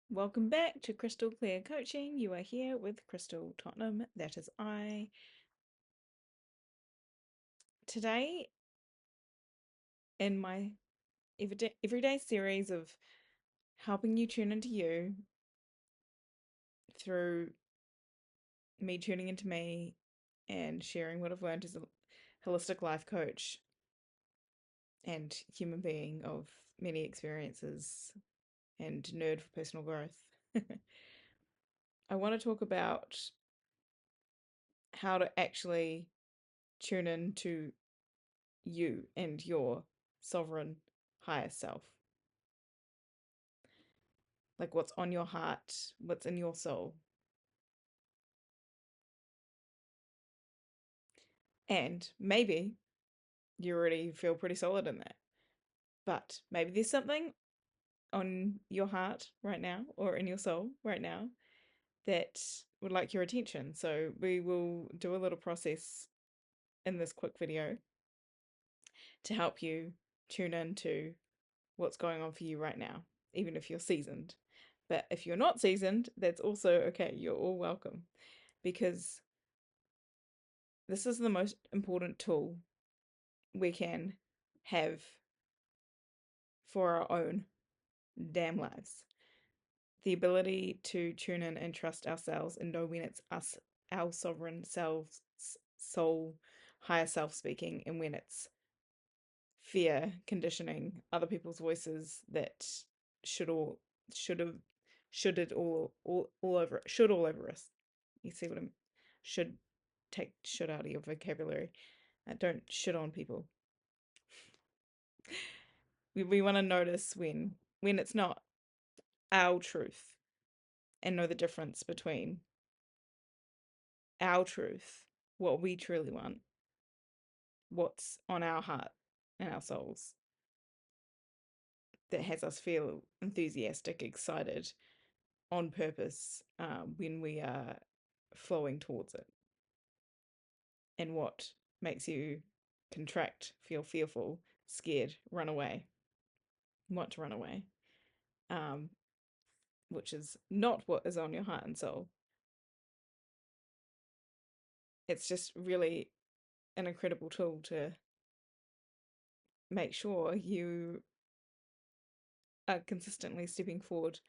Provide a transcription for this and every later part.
Welcome back to Crystal Clear Coaching. You are here with Crystal Tottenham. That is I. Today, in my everyday series of helping you tune into you through me tuning into me and sharing what I've learned as a holistic life coach and human being of many experiences and nerd for personal growth, I want to talk about how to actually tune into you and your sovereign higher self. Like what's on your heart, what's in your soul. And maybe you already feel pretty solid in that. But maybe there's something on your heart right now or in your soul right now that would like your attention. So we will do a little process in this quick video to help you tune into what's going on for you right now, even if you're seasoned. But if you're not seasoned, that's also okay. You're all welcome because this is the most important tool we can have for our own damn lives. The ability to tune in and trust ourselves and know when it's us, our sovereign selves, soul, higher self speaking, and when it's fear conditioning, other people's voices that should all should have should it all over should all over us. You see what I'm should take should out of your vocabulary. Don't shit on people. We want to notice when it's not our truth and know the difference between our truth, what we truly want, what's on our heart and our souls that has us feel enthusiastic, excited, on purpose when we are flowing towards it, and what makes you contract, feel fearful, scared, run away, want to run away, um, which is not what is on your heart and soul. It's just really an incredible tool to make sure you are consistently stepping forward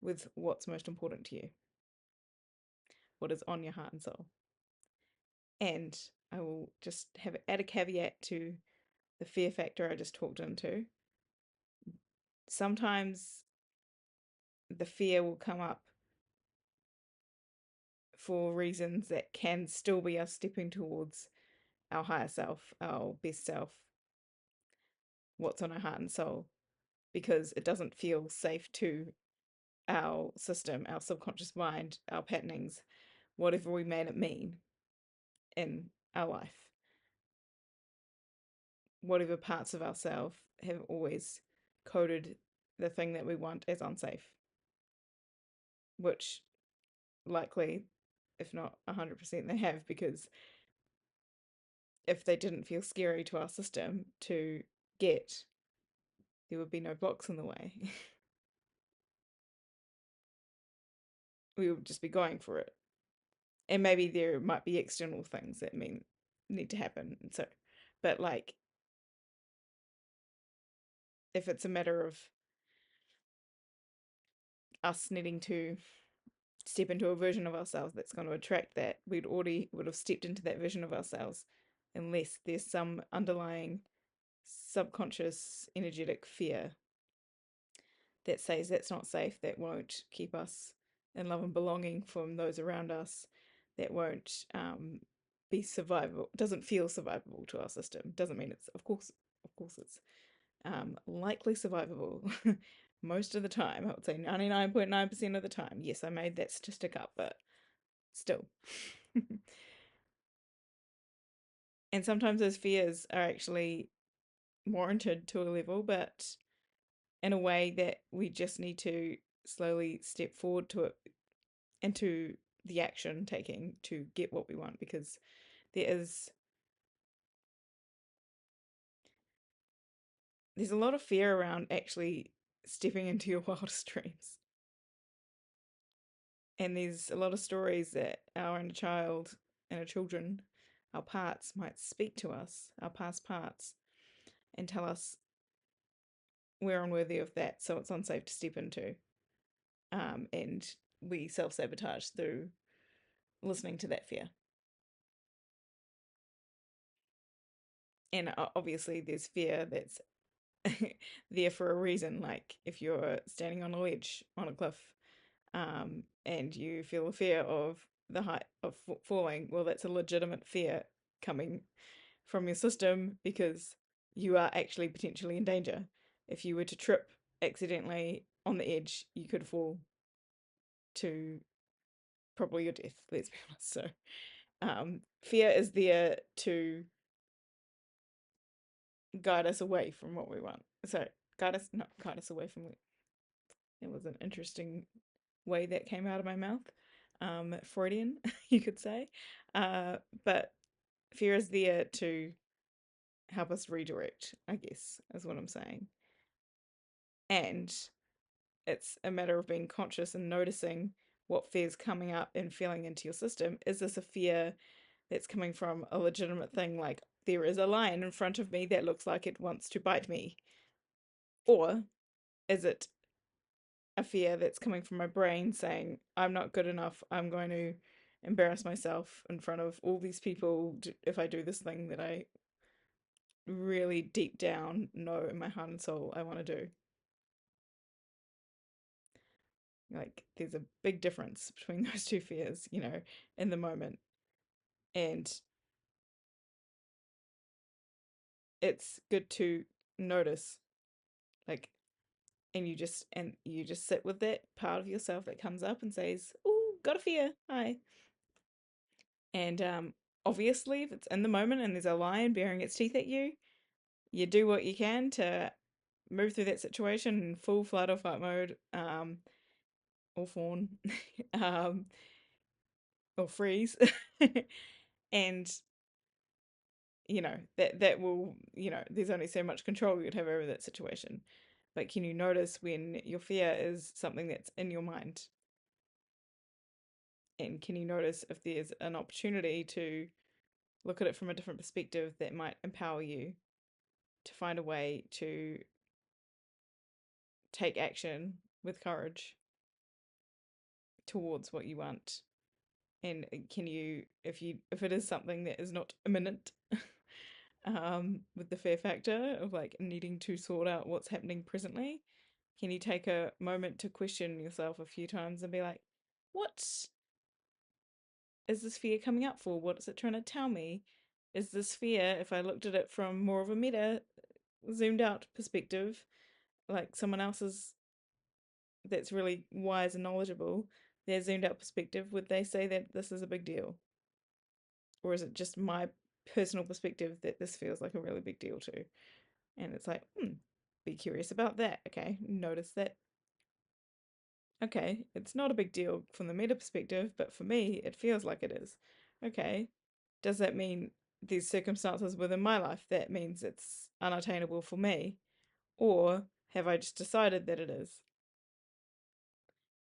with what's most important to you, what is on your heart and soul. And I will just add a caveat to the fear factor I just talked into. Sometimes the fear will come up for reasons that can still be us stepping towards our higher self, our best self, what's on our heart and soul, because it doesn't feel safe to our system, our subconscious mind, our patternings, whatever we made it mean in our life. Whatever parts of ourselves have always coded the thing that we want as unsafe, which likely, if not 100%, they have, because if they didn't feel scary to our system to get, there would be no blocks in the way. We would just be going for it. And maybe there might be external things that need to happen. So, but like, if it's a matter of us needing to step into a version of ourselves that's going to attract that, we'd already would have stepped into that version of ourselves, unless there's some underlying subconscious energetic fear that says that's not safe, that won't keep us in love and belonging from those around us, that won't be survivable, doesn't feel survivable to our system. Doesn't mean it's, of course, it's likely survivable most of the time. I would say 99.9% of the time. Yes, I made that statistic up, but still. And sometimes those fears are actually warranted to a level, but in a way that we just need to slowly step forward to it, into the action taking to get what we want, because there is there's a lot of fear around actually stepping into your wildest dreams. And there's a lot of stories that our inner child and our children, our parts, might speak to us, our past parts, and tell us we're unworthy of that, so it's unsafe to step into. And we self sabotage through listening to that fear. And obviously, there's fear that's there for a reason. Like if you're standing on a ledge on a cliff, and you feel a fear of the height of falling, well, that's a legitimate fear coming from your system because you are actually potentially in danger. If you were to trip accidentally on the edge, you could fall to probably your death, let's be honest. So, fear is there to guide us away from what we want. So, not guide us away from it. It was an interesting way that came out of my mouth. Freudian, you could say. But fear is there to help us redirect, I guess, is what I'm saying. And it's a matter of being conscious and noticing what fear's coming up and feeling into your system. Is this a fear that's coming from a legitimate thing, like there is a lion in front of me that looks like it wants to bite me? Or is it a fear that's coming from my brain saying, I'm not good enough, I'm going to embarrass myself in front of all these people if I do this thing that I really deep down know in my heart and soul I want to do? Like, there's a big difference between those two fears, in the moment. And it's good to notice, like, and you just sit with that part of yourself that comes up and says, "Oh, got a fear. Hi." And obviously, if it's in the moment and there's a lion baring its teeth at you, you do what you can to move through that situation in full flight or fight mode, or fawn, um, or freeze, and that will, there's only so much control you'd have over that situation. But can you notice when your fear is something that's in your mind? And can you notice if there's an opportunity to look at it from a different perspective that might empower you to find a way to take action with courage towards what you want? And can you, if it is something that is not imminent, with the fear factor of like needing to sort out what's happening presently, can you take a moment to question yourself a few times and be like, what is this fear coming up for? What is it trying to tell me? Is this fear, if I looked at it from more of a meta, zoomed out perspective, like someone else's that's really wise and knowledgeable, their zoomed out perspective, would they say that this is a big deal? Or is it just my personal perspective that this feels like a really big deal to? And it's like, be curious about that. Okay, notice that. Okay, it's not a big deal from the meta perspective, but for me, it feels like it is. Okay, does that mean these circumstances within my life, that means it's unattainable for me? Or have I just decided that it is?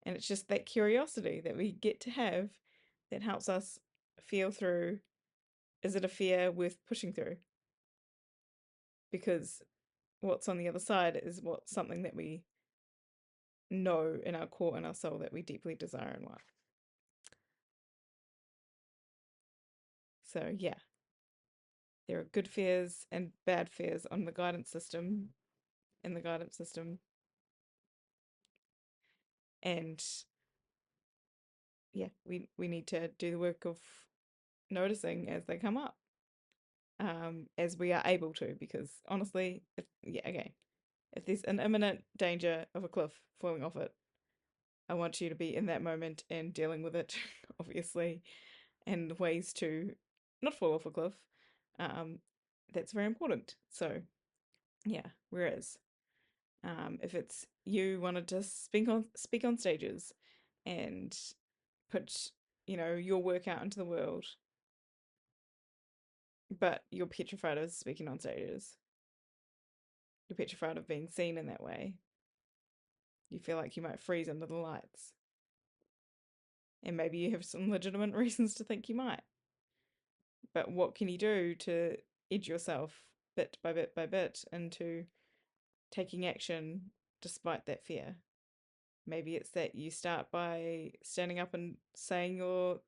And it's just that curiosity that we get to have that helps us feel through, is it a fear worth pushing through? Because what's on the other side is something that we know in our core and our soul that we deeply desire in life. So yeah, there are good fears and bad fears on the guidance system, in the guidance system. And yeah, we need to do the work of noticing as they come up, as we are able to, because honestly, if there's an imminent danger of a cliff falling off it, I want you to be in that moment and dealing with it, obviously, and ways to not fall off a cliff. Um, that's very important. So yeah, whereas if it's you wanted to speak on stages and put your work out into the world, but you're petrified of speaking on stages, you're petrified of being seen in that way, you feel like you might freeze under the lights, And maybe you have some legitimate reasons to think you might. But what can you do to edge yourself bit by bit by bit into taking action despite that fear? Maybe it's that you start by standing up and saying your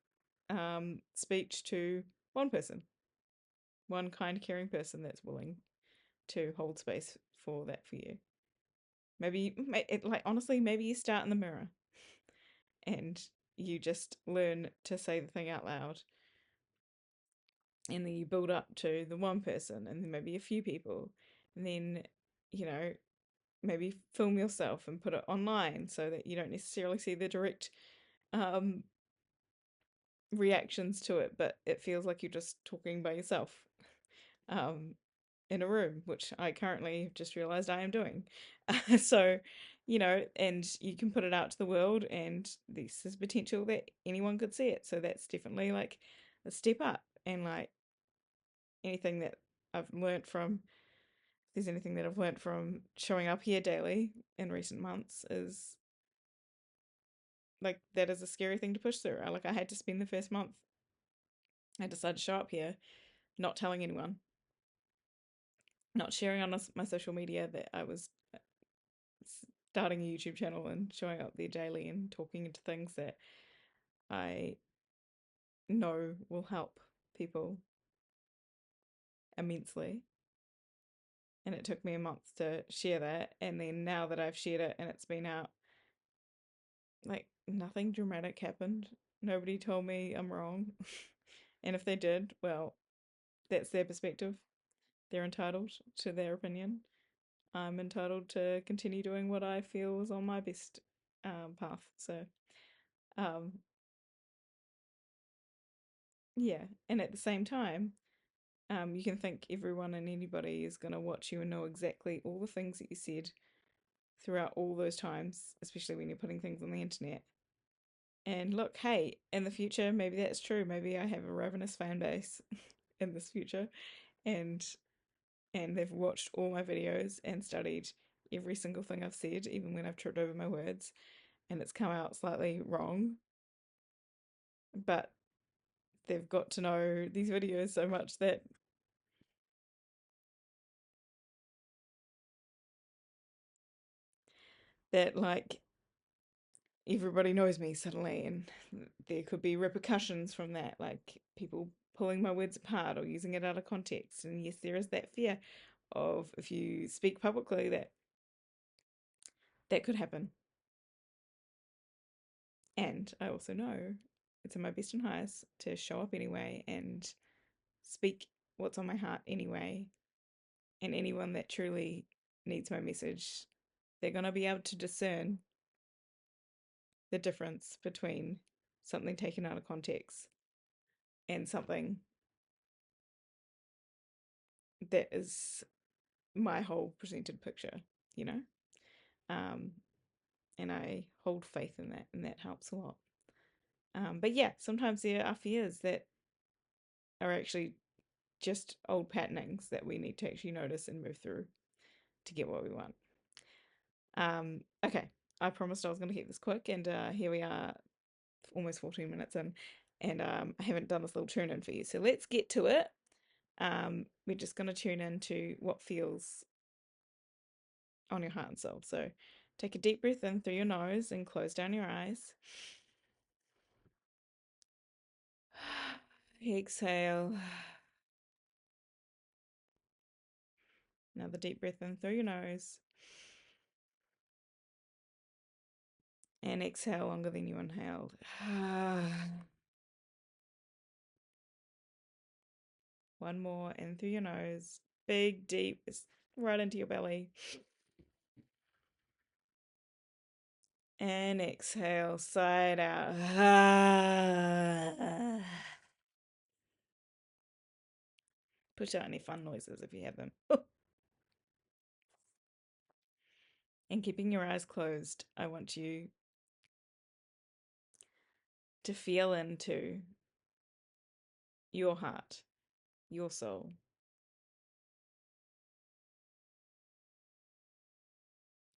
speech to one person, one kind, caring person that's willing to hold space for that for you. Maybe, like, honestly, maybe you start in the mirror and you just learn to say the thing out loud. And then you build up to the one person and then maybe a few people. And then, you know, maybe film yourself and put it online so that you don't necessarily see the direct um, reactions to it, but it feels like you're just talking by yourself um, in a room, which I currently have just realized I am doing. So, and you can put it out to the world, and this is potential that anyone could see it. So that's definitely like a step up. And like anything that I've learnt from, if there's anything that I've learnt from showing up here daily in recent months, is like that is a scary thing to push through. I had to spend the first month. I decided to show up here, not telling anyone, not sharing on my social media that I was starting a YouTube channel and showing up there daily and talking into things that I know will help people immensely. And it took me a month to share that. And then now that I've shared it and it's been out, like nothing dramatic happened. Nobody told me I'm wrong. And if they did, well, that's their perspective. They're entitled to their opinion. I'm entitled to continue doing what I feel is on my best path. So, um, yeah. And at the same time, you can think everyone and anybody is going to watch you and know exactly all the things that you said throughout all those times, especially when you're putting things on the internet. And look, hey, in the future, maybe that's true. Maybe I have a ravenous fan base in this future, and they've watched all my videos and studied every single thing I've said, even when I've tripped over my words, and it's come out slightly wrong. But they've got to know these videos so much that like everybody knows me suddenly, and there could be repercussions from that, like people pulling my words apart or using it out of context. And yes, there is that fear of if you speak publicly that could happen. And I also know it's in my best and highest to show up anyway and speak what's on my heart anyway. And anyone that truly needs my message, they're going to be able to discern the difference between something taken out of context and something that is my whole presented picture, you know? Um, and I hold faith in that, and that helps a lot. But yeah, sometimes there are fears that are actually just old patternings that we need to actually notice and move through to get what we want. Okay, I promised I was going to keep this quick, and here we are, almost 14 minutes in, and I haven't done this little tune in for you. So let's get to it. We're just going to tune into what feels on your heart and soul. So take a deep breath in through your nose and close down your eyes. Exhale. Another deep breath in through your nose. And exhale longer than you inhaled. One more in through your nose. Big, deep, right into your belly. And exhale, side out. Push out any fun noises if you have them. And keeping your eyes closed, I want you to feel into your heart, your soul.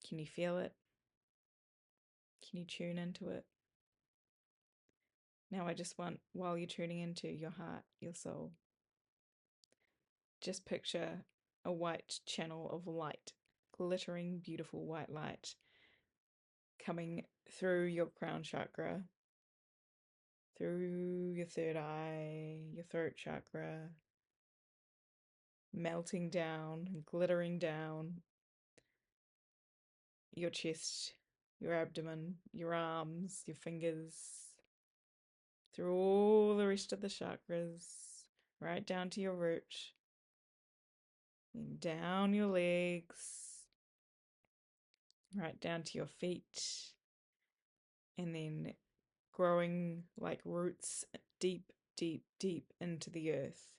Can you feel it? Can you tune into it? Now I just want, while you're tuning into your heart, your soul, just picture a white channel of light, glittering, beautiful white light coming through your crown chakra, through your third eye, your throat chakra, melting down and glittering down your chest, your abdomen, your arms, your fingers, through all the rest of the chakras, right down to your root, and down your legs, right down to your feet, and then growing like roots deep, deep, deep into the earth.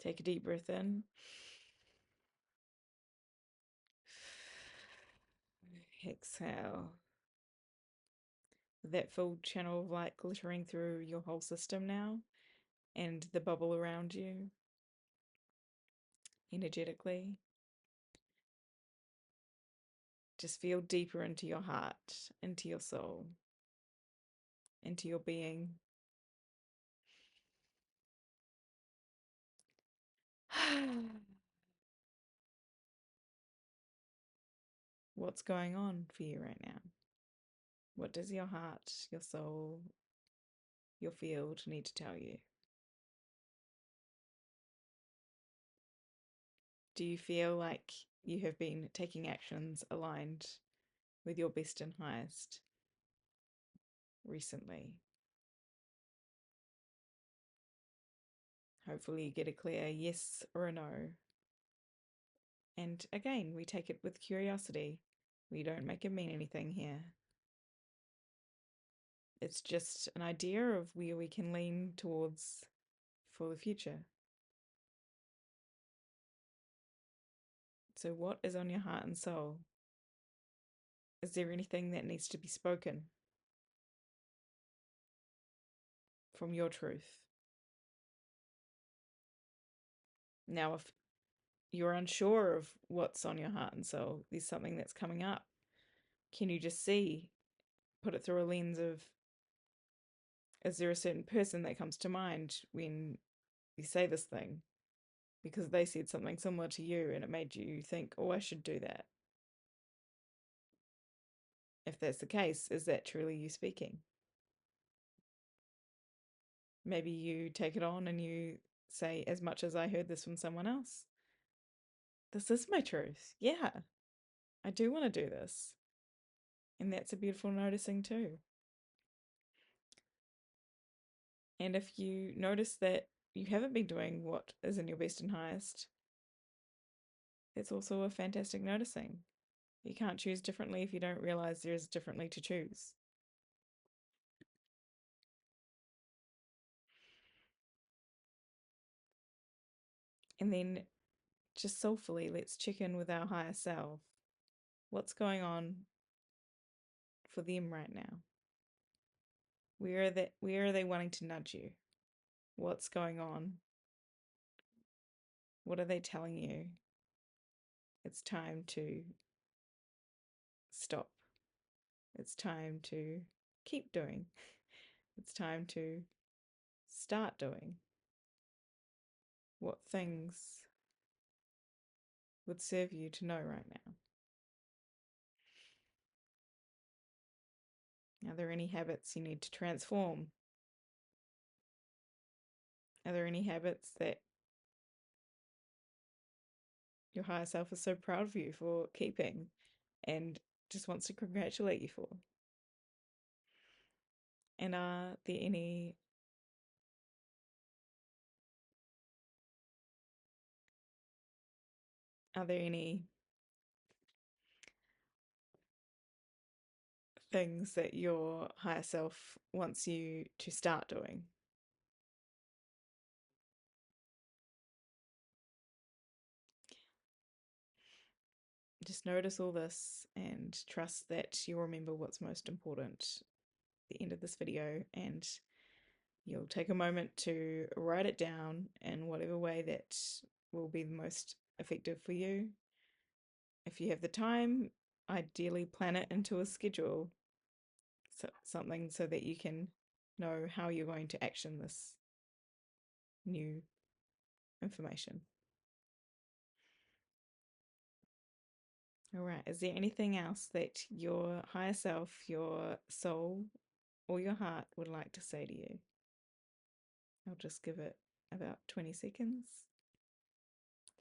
Take a deep breath in. Exhale. That full channel of light glittering through your whole system now, and the bubble around you energetically. Just feel deeper into your heart, into your soul, into your being. What's going on for you right now? What does your heart, your soul, your field need to tell you? Do you feel like you have been taking actions aligned with your best and highest recently? Hopefully, you get a clear yes or a no. And again, we take it with curiosity. We don't make it mean anything here. It's just an idea of where we can lean towards for the future. So, what is on your heart and soul? Is there anything that needs to be spoken from your truth? Now, if you're unsure of what's on your heart and soul, there's something that's coming up. Can you just see, put it through a lens of, is there a certain person that comes to mind when you say this thing? Because they said something similar to you and it made you think, oh, I should do that. If that's the case, is that truly you speaking? Maybe you take it on and you say, as much as I heard this from someone else, this is my truth. Yeah, I do want to do this. And that's a beautiful noticing too. And if you notice that you haven't been doing what is in your best and highest, it's also a fantastic noticing. You can't choose differently if you don't realize there is differently to choose. And then just soulfully, let's check in with our higher self. What's going on for them right now? Where are they wanting to nudge you? What's going on? What are they telling you? It's time to stop. It's time to keep doing. It's time to start doing. What things would serve you to know right now? Are there any habits you need to transform? Are there any habits that your higher self is so proud of you for keeping and just wants to congratulate you for? And are there any things that your higher self wants you to start doing? Just notice all this and trust that you'll remember what's most important at the end of this video, and you'll take a moment to write it down in whatever way that will be the most effective for you. If you have the time, ideally plan it into a schedule, so something so that you can know how you're going to action this new information. All right. Is there anything else that your higher self, your soul, or your heart would like to say to you? I'll just give it about 20 seconds.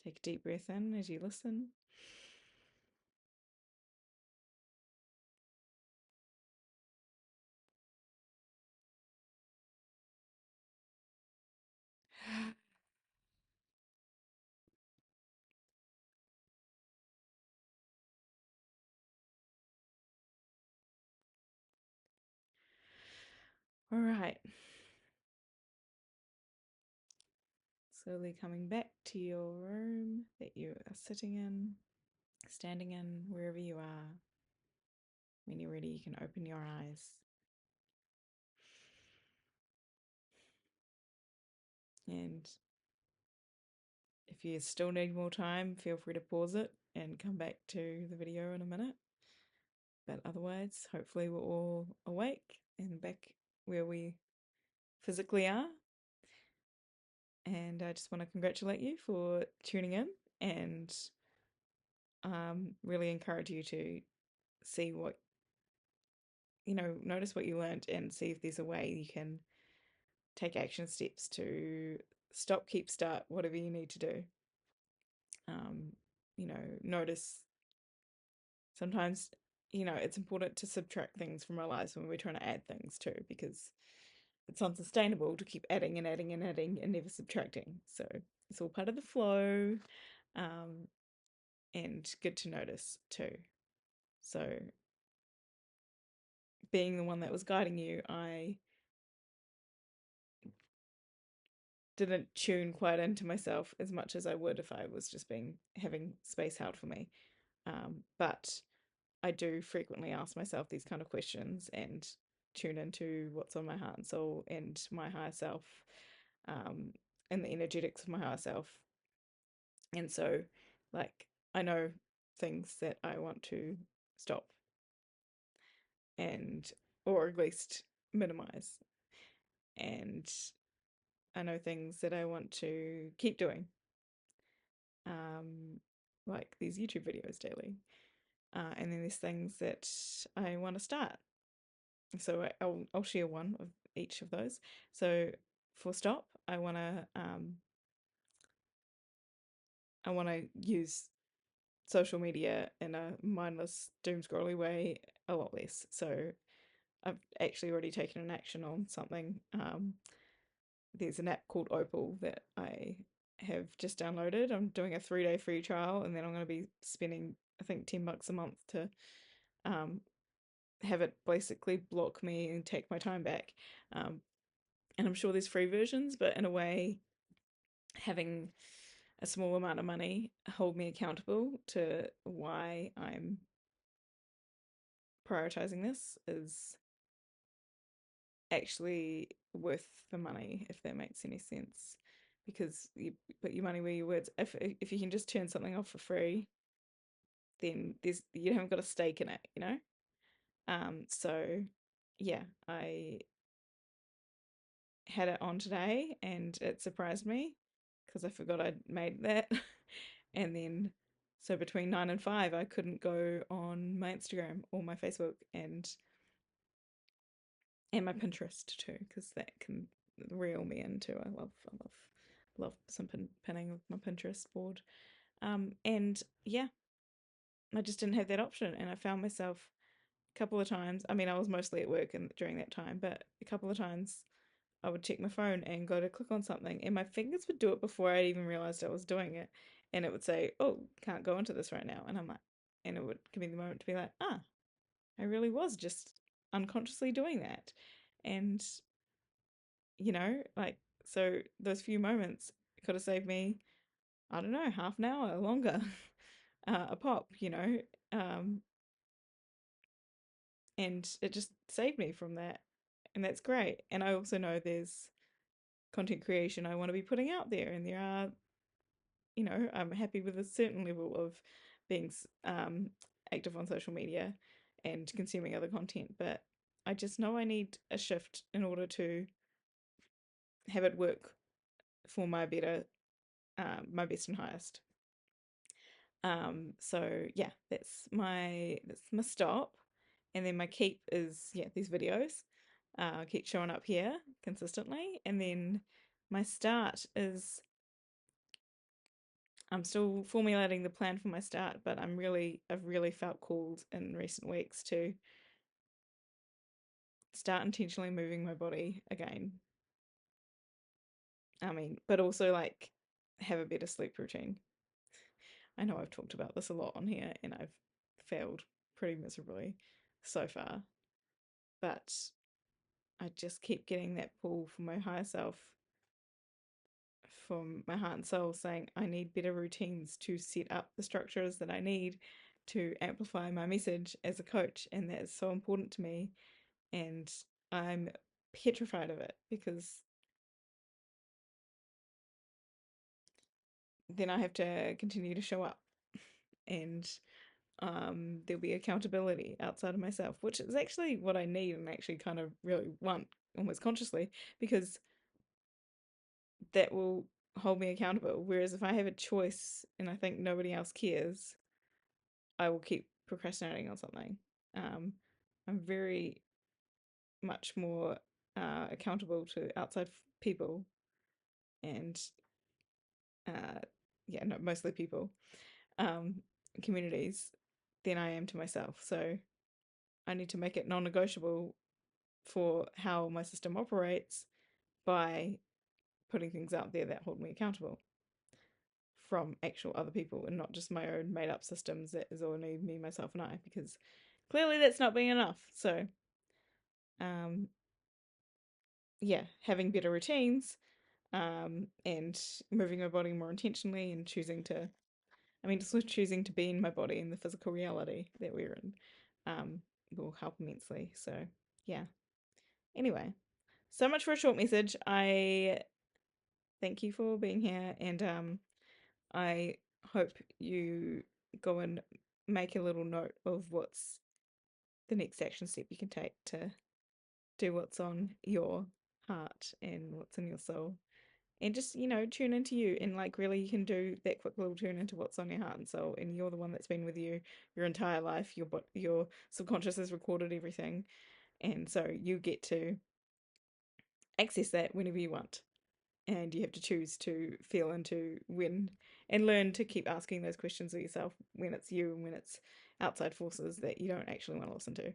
Take a deep breath in as you listen. All right. Slowly coming back to your room that you are sitting in, standing in, wherever you are. When you're ready, you can open your eyes. And if you still need more time, feel free to pause it and come back to the video in a minute. But otherwise, hopefully, we're all awake and back where we physically are. And I just want to congratulate you for tuning in and really encourage you to see what, notice what you learned and see if there's a way you can take action steps to stop, keep, start, whatever you need to do. Notice sometimes, it's important to subtract things from our lives when we're trying to add things too, because it's unsustainable to keep adding and adding and adding and never subtracting. So it's all part of the flow, and good to notice too. So being the one that was guiding you, I didn't tune quite into myself as much as I would if I was just having space held for me. But I do frequently ask myself these kind of questions and tune into what's on my heart and soul and my higher self, and the energetics of my higher self. And so, like, I know things that I want to stop and, or at least minimize. And I know things that I want to keep doing, like these YouTube videos daily. And then there's things that I want to start. So I'll share one of each of those. So for stop, I want to use social media in a mindless doom scrolly way a lot less. So I've actually already taken an action on something. There's an app called Opal that I have just downloaded. I'm doing a 3-day free trial, and then I'm going to be spending, I think, $10 a month to um, have it basically block me and take my time back. And I'm sure there's free versions, but in a way, having a small amount of money hold me accountable to why I'm prioritizing this is actually worth the money, if that makes any sense. Because you put your money where your words. If you can just turn something off for free, then you haven't got a stake in it. So yeah, I had it on today and it surprised me because I forgot I'd made that. And then, so between 9 and 5, I couldn't go on my Instagram or my Facebook and my Pinterest too, because that can reel me in too. I love some pinning of my Pinterest board. And yeah, I just didn't have that option, and I found myself a couple of times. I mean, I was mostly at work and during that time, but a couple of times I would check my phone and go to click on something, and my fingers would do it before I even realized I was doing it. And it would say, "Oh, can't go into this right now." And I'm like, and it would give me the moment to be like, "Ah, I really was just unconsciously doing that." And, like, so those few moments could have saved me, I don't know, half an hour longer, a pop. Um, and it just saved me from that. And that's great. And I also know there's content creation I want to be putting out there, and there are, I'm happy with a certain level of being active on social media and consuming other content, but I just know I need a shift in order to have it work for my better, my best and highest. So yeah, that's my stop, and then my keep is yeah these videos, keep showing up here consistently, and then my start is I'm still formulating the plan for my start, but I've really felt called in recent weeks to start intentionally moving my body again. I mean, but also like have a better sleep routine. I know I've talked about this a lot on here and I've failed pretty miserably so far, but I just keep getting that pull from my higher self, from my heart and soul, saying I need better routines to set up the structures that I need to amplify my message as a coach. And that is so important to me. And I'm petrified of it because then I have to continue to show up and there'll be accountability outside of myself, which is actually what I need and actually kind of really want almost consciously because that will hold me accountable. Whereas if I have a choice and I think nobody else cares, I will keep procrastinating on something. Um, I'm very much more accountable to outside people and uh, yeah, no, mostly people, um, communities than I am to myself. So I need to make it non-negotiable for how my system operates by putting things out there that hold me accountable from actual other people and not just my own made up systems that is only me, myself, and I, because clearly that's not being enough. So, um, yeah, having better routines, and moving my body more intentionally and I mean, just choosing to be in my body in the physical reality that we're in, will help immensely. So, yeah. Anyway, so much for a short message. I thank you for being here, and I hope you go and make a little note of what's the next action step you can take to do what's on your heart and what's in your soul. And just, tune into you and like really you can do that quick little turn into what's on your heart and soul. And you're the one that's been with you your entire life. Your subconscious has recorded everything. And so you get to access that whenever you want. And you have to choose to feel into when and learn to keep asking those questions of yourself when it's you and when it's outside forces that you don't actually want to listen to.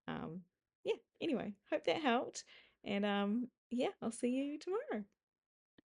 um yeah, anyway, hope that helped, and yeah, I'll see you tomorrow.